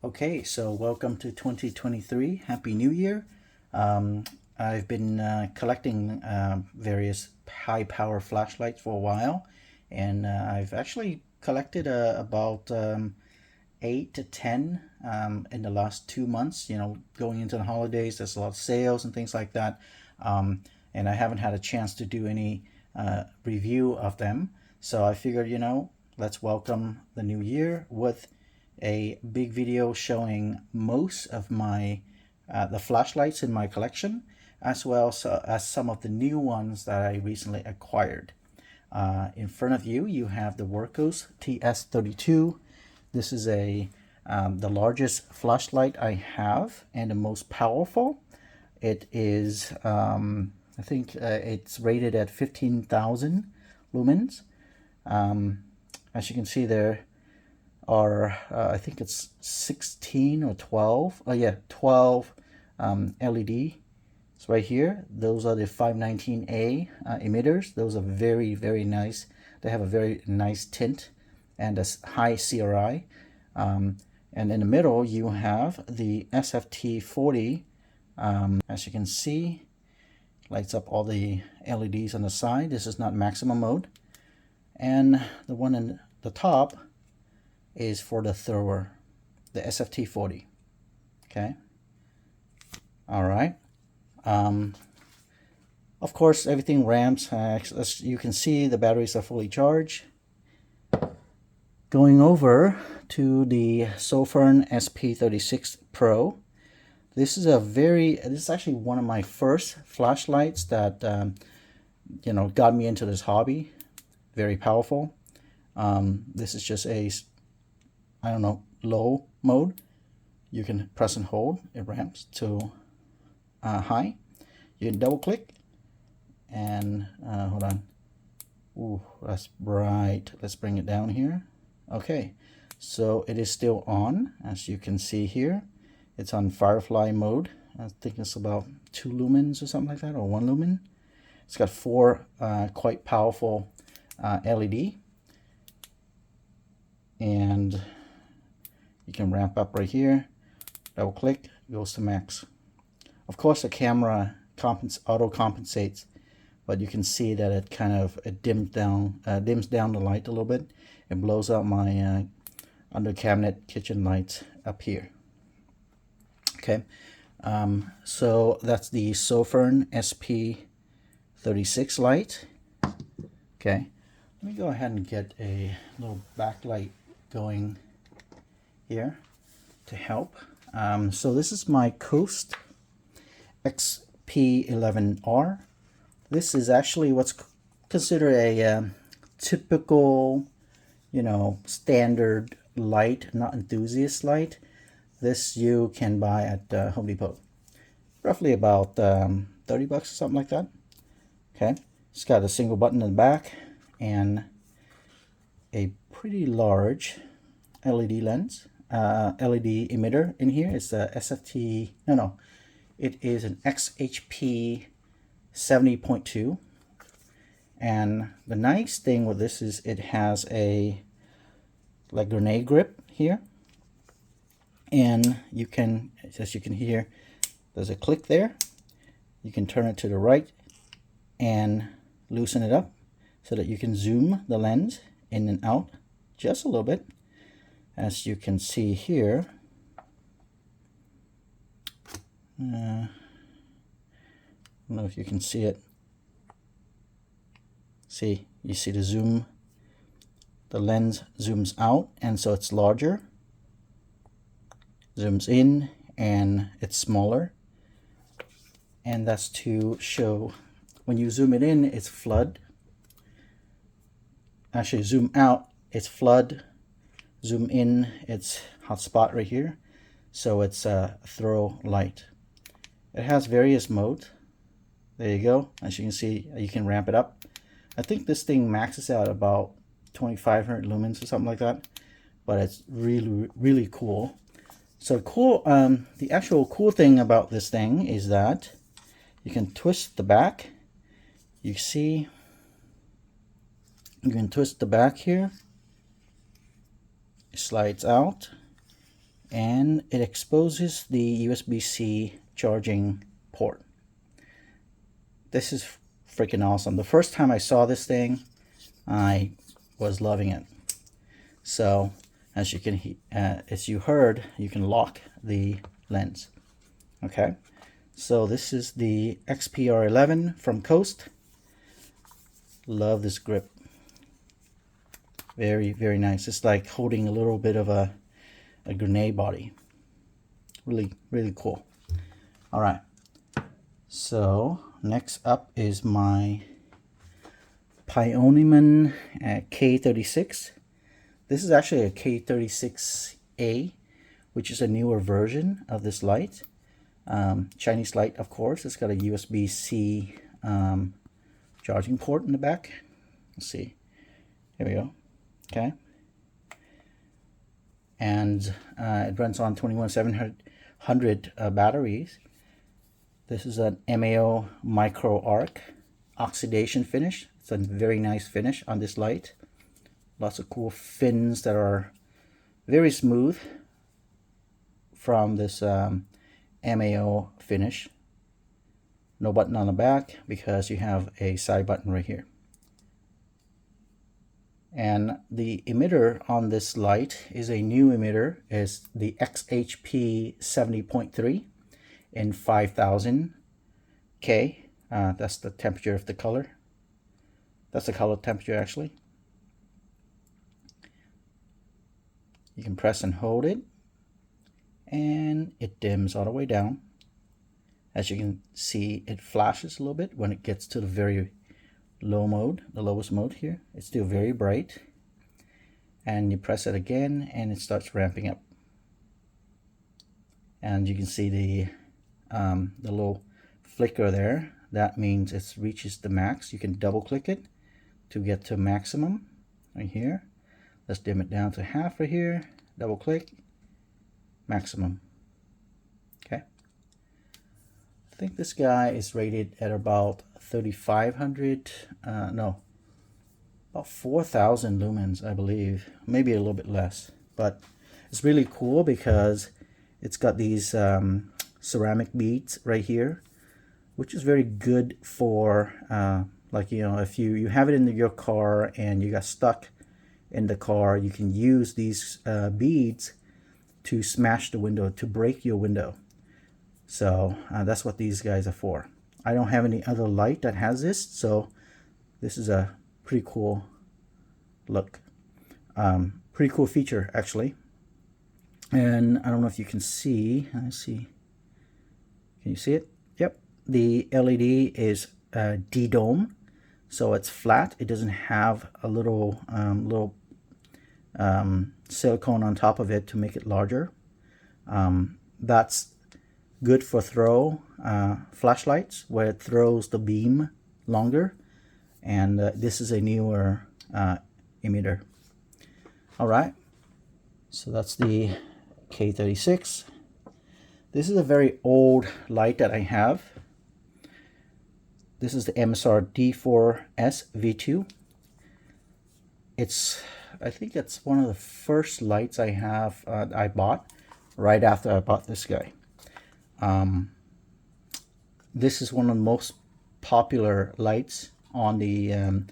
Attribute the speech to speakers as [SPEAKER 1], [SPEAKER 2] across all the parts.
[SPEAKER 1] Okay, so welcome to 2023. Happy New Year. I've been collecting various high power flashlights for a while, and I've actually collected about 8 to 10 in the last 2 months. You know, going into the holidays, there's a lot of sales and things like that, and I haven't had a chance to do any review of them. So I figured, you know, let's welcome the new year with a big video showing most of my the flashlights in my collection, as well as some of the new ones that I recently acquired. In front of you, you have the Wurkkos TS32. This is the largest flashlight I have and the most powerful. It is, I think it's rated at 15,000 lumens. As you can see, there are I think it's 16 or 12. Oh yeah, 12 LED. It's right here. Those are the 519A emitters. Those are very, very nice. They have a very nice tint and a high CRI. And in the middle, you have the SFT40. As you can see, lights up all the LEDs on the side. This is not maximum mode. And the one in the top is for the thrower, the SFT40. Okay. All right. Of course, everything ramps. As you can see, the batteries are fully charged. Going over to the Sofirn SP36 Pro. This is actually one of my first flashlights that you know, got me into this hobby. Very powerful. This is just a, I don't know, low mode. You can press and hold. It ramps to high. You can double click and hold on. Ooh, that's bright. Let's bring it down here. Okay, so it is still on, as you can see here. It's on Firefly mode. I think it's about 2 lumens or something like that, or 1 lumen. It's got 4 quite powerful LED, and you can ramp up right here. Double click, goes to max. Of course, the camera auto compensates, but you can see that it kind of dims down the light a little bit. It blows out my under cabinet kitchen lights up here. Okay, so that's the Sofirn SP36 light. Okay, let me go ahead and get a little backlight going here to help. So this is my Coast XP11R. This is actually what's considered a typical, you know, standard light, not enthusiast light. This you can buy at Home Depot, roughly about 30 bucks or something like that. Okay, it's got a single button in the back and a pretty large LED lens, LED emitter in here. It's a SFT, no, it is an XHP 70.2. And the nice thing with this is it has a like grenade grip here, and you can, as you can hear, there's a click there. You can turn it to the right and loosen it up so that you can zoom the lens in and out just a little bit. As you can see here, I don't know if you can see it. See, you see the zoom, the lens zooms out, and so it's larger, zooms in, and it's smaller. And that's to show, when you zoom it in, it's flood. Actually, zoom out, it's flood. Zoom in, it's hotspot right here. So it's a throw light. It has various modes. There you go. As you can see, you can ramp it up. I think this thing maxes out about 2500 lumens or something like that, but it's really, really cool. So cool. The actual cool thing about this thing is that you can twist the back. You see, you can twist the back here. It slides out, and it exposes the USB-C charging port. This is freaking awesome. The first time I saw this thing, I was loving it. So as you heard, you can lock the lens. Okay, so this is the XPR11 from Coast. Love this grip. Very, very nice. It's like holding a little bit of a grenade body. Really, really cool. All right. So next up is my Pioneman K36. This is actually a K36A, which is a newer version of this light. Chinese light, of course. It's got a USB-C charging port in the back. Let's see. Here we go. Okay. And it runs on 21700 batteries. This is an MAO micro arc oxidation finish. It's a very nice finish on this light. Lots of cool fins that are very smooth from this MAO finish. No button on the back because you have a side button right here. And the emitter on this light is a new emitter. It's the XHP 70.3 in 5000 K. That's the temperature of the color. That's the color temperature actually. You can press and hold it, and it dims all the way down. As you can see, it flashes a little bit when it gets to the very low mode, the lowest mode here. It's still very bright. And you press it again and it starts ramping up. And you can see the little flicker there. That means it reaches the max. You can double click it to get to maximum right here. Let's dim it down to half right here. Double click, maximum. Okay. I think this guy is rated at about 3500, no, about 4000 lumens, I believe. Maybe a little bit less, but it's really cool because it's got these ceramic beads right here, which is very good for like, you know, if you have it in your car and you got stuck in the car, you can use these beads to smash the window, to break your window. So that's what these guys are for. I don't have any other light that has this, so this is a pretty cool look. Pretty cool feature actually. And I don't know if you can see, let's see, can you see it? Yep, the LED is D-dome, so it's flat. It doesn't have a little silicone on top of it to make it larger. That's good for throw flashlights, where it throws the beam longer. And this is a newer emitter. All right, so that's the K36. This is a very old light that I have. This is the Emisar D4S V2. I think it's one of the first lights I have I bought right after I bought this guy. This is one of the most popular lights on the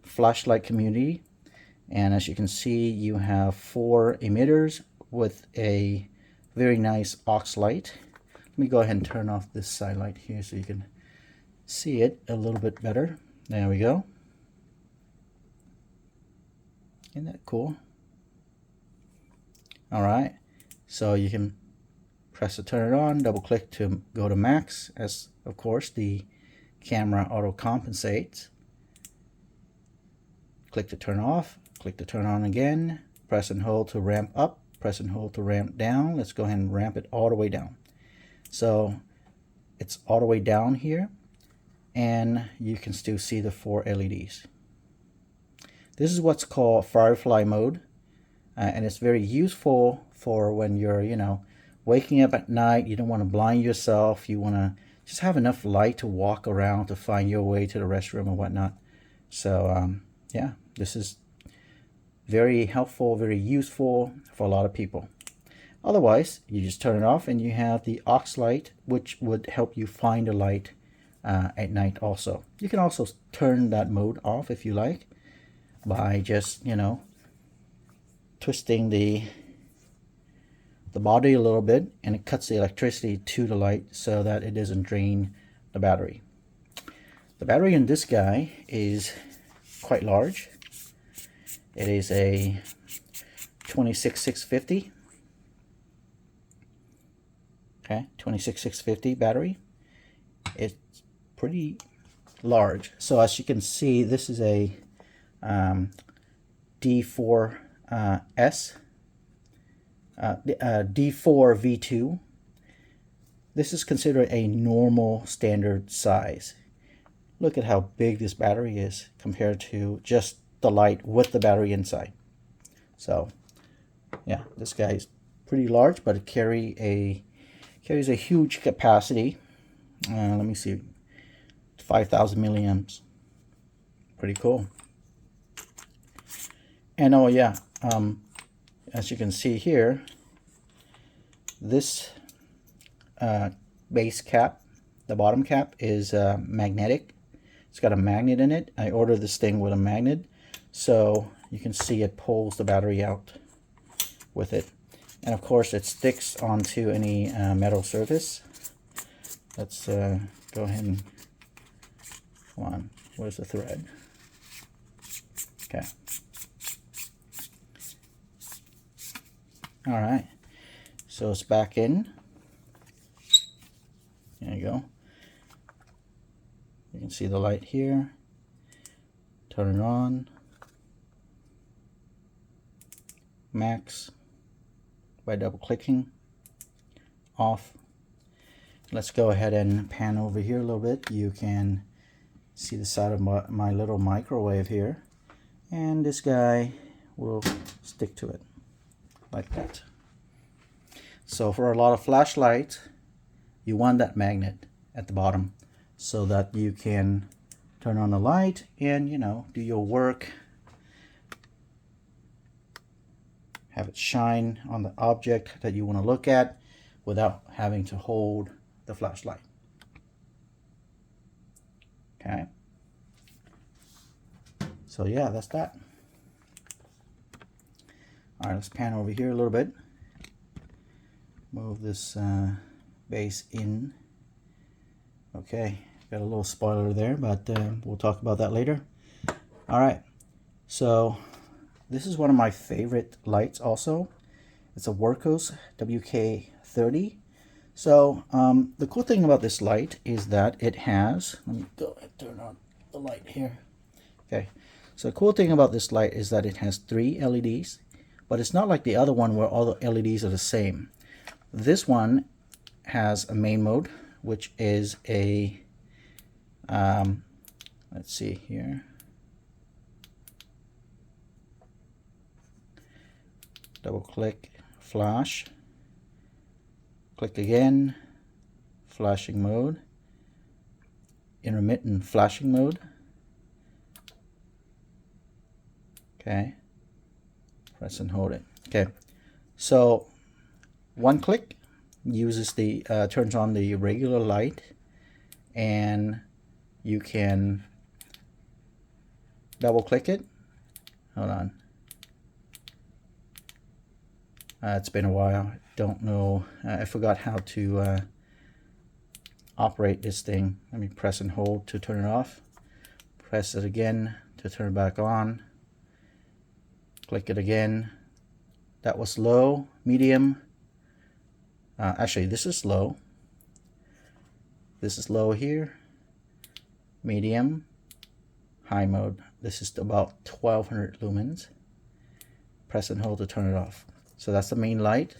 [SPEAKER 1] flashlight community, and as you can see, you have 4 emitters with a very nice aux light. Let me go ahead and turn off this side light here so you can see it a little bit better. There we go. Isn't that cool? All right, so you can press to turn it on, double click to go to max, as of course the camera auto compensates. Click to turn off, click to turn on again, press and hold to ramp up, press and hold to ramp down. Let's go ahead and ramp it all the way down. So it's all the way down here, and you can still see the 4 LEDs. This is what's called firefly mode, and it's very useful for when you're, you know, waking up at night. You don't want to blind yourself. You want to just have enough light to walk around to find your way to the restroom and whatnot. So yeah, this is very helpful, very useful for a lot of people. Otherwise, you just turn it off and you have the aux light, which would help you find a light at night also. You can also turn that mode off if you like by just, you know, twisting the body a little bit, and it cuts the electricity to the light so that it doesn't drain the battery. The battery in this guy is quite large. It is a 26650. Okay, 26650 battery. It's pretty large. So as you can see, this is a D4S D4V2. This is considered a normal standard size. Look at how big this battery is compared to just the light with the battery inside. So yeah, this guy is pretty large, but it carries a huge capacity. Let me see, 5,000 milliamps. Pretty cool. And oh yeah, as you can see here, this base cap, the bottom cap, is magnetic. It's got a magnet in it. I ordered this thing with a magnet, so you can see it pulls the battery out with it. And of course it sticks onto any metal surface. Let's go ahead and, come on, where's the thread? Okay. All right, so it's back in. There you go. You can see the light here. Turn it on. Max by double clicking. Off. Let's go ahead and pan over here a little bit. You can see the side of my little microwave here, and this guy will stick to it like that. So for a lot of flashlights, you want that magnet at the bottom so that you can turn on the light and, you know, do your work, have it shine on the object that you want to look at without having to hold the flashlight. Okay, so yeah, that's that. All right, let's pan over here a little bit. Move this base in. Okay, got a little spoiler there, but we'll talk about that later. All right, so this is one of my favorite lights also. It's a Wurkkos WK30. So the cool thing about this light is that it has, let me go and turn on the light here. Okay, so the cool thing about this light is that it has 3 LEDs, but it's not like the other one where all the LEDs are the same. This one has a main mode, which is a, let's see here. Double click, flash, click again, flashing mode, intermittent flashing mode. Okay, press and hold it. Okay, so one click uses the turns on the regular light, and you can double click it. Hold on. It's been a while. Don't know. I forgot how to operate this thing. Let me press and hold to turn it off. Press it again to turn it back on. Click it again. That was low, medium. Actually, this is low. This is low here. Medium. High mode. This is about 1200 lumens. Press and hold to turn it off. So that's the main light.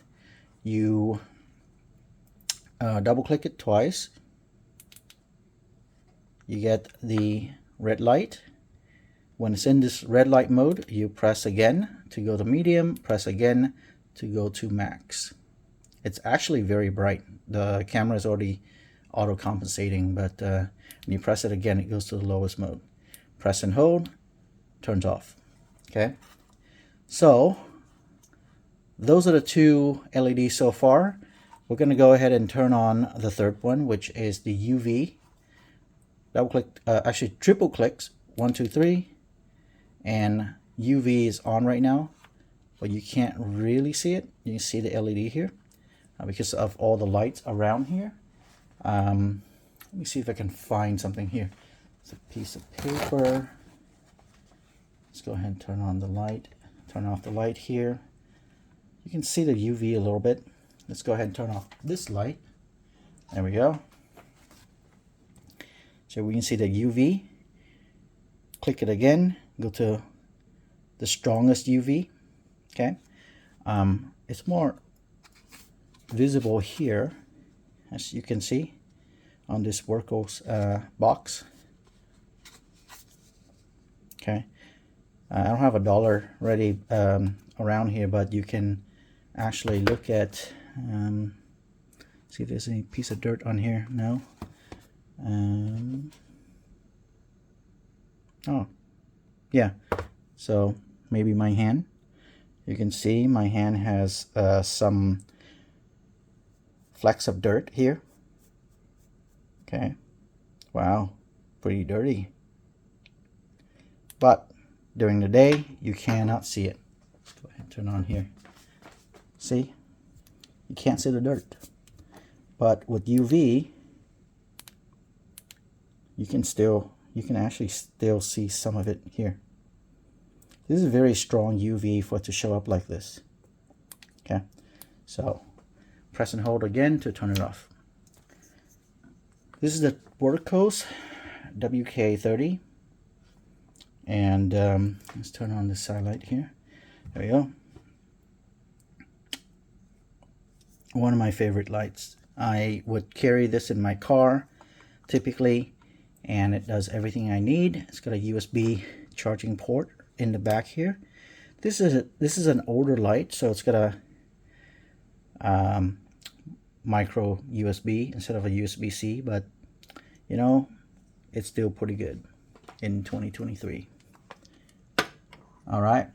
[SPEAKER 1] You double click it twice. You get the red light. When it's in this red light mode, you press again to go to medium, press again to go to max. It's actually very bright. The camera is already auto compensating, but when you press it again, it goes to the lowest mode. Press and hold, turns off. Okay, so those are the two LEDs so far. We're going to go ahead and turn on the third one, which is the UV. Double click, actually triple clicks, 1, 2, 3, and UV is on right now, but you can't really see it. You can see the LED here because of all the lights around here. Let me see if I can find something here. It's a piece of paper. Let's go ahead and turn on the light. Turn off the light here. You can see the UV a little bit. Let's go ahead and turn off this light. There we go. So we can see the UV. Click it again. Go to the strongest UV. Okay. It's more visible here, as you can see on this Wurkkos box. Okay. I don't have a dollar ready around here, but you can actually look at, see if there's any piece of dirt on here. No. Oh, yeah. So maybe my hand. You can see my hand has some flecks of dirt here. Okay. Wow, pretty dirty. But during the day, you cannot see it. Go ahead and turn on here. See? You can't see the dirt. But with UV, you can actually still see some of it here. This is a very strong UV for it to show up like this. Okay, so press and hold again to turn it off. This is the Workos WK30, and let's turn on the side light here. There we go. One of my favorite lights. I would carry this in my car typically, and it does everything I need. It's got a USB charging port in the back here. This is an older light, so it's got a micro USB instead of a USB-C, but you know, it's still pretty good in 2023. All right.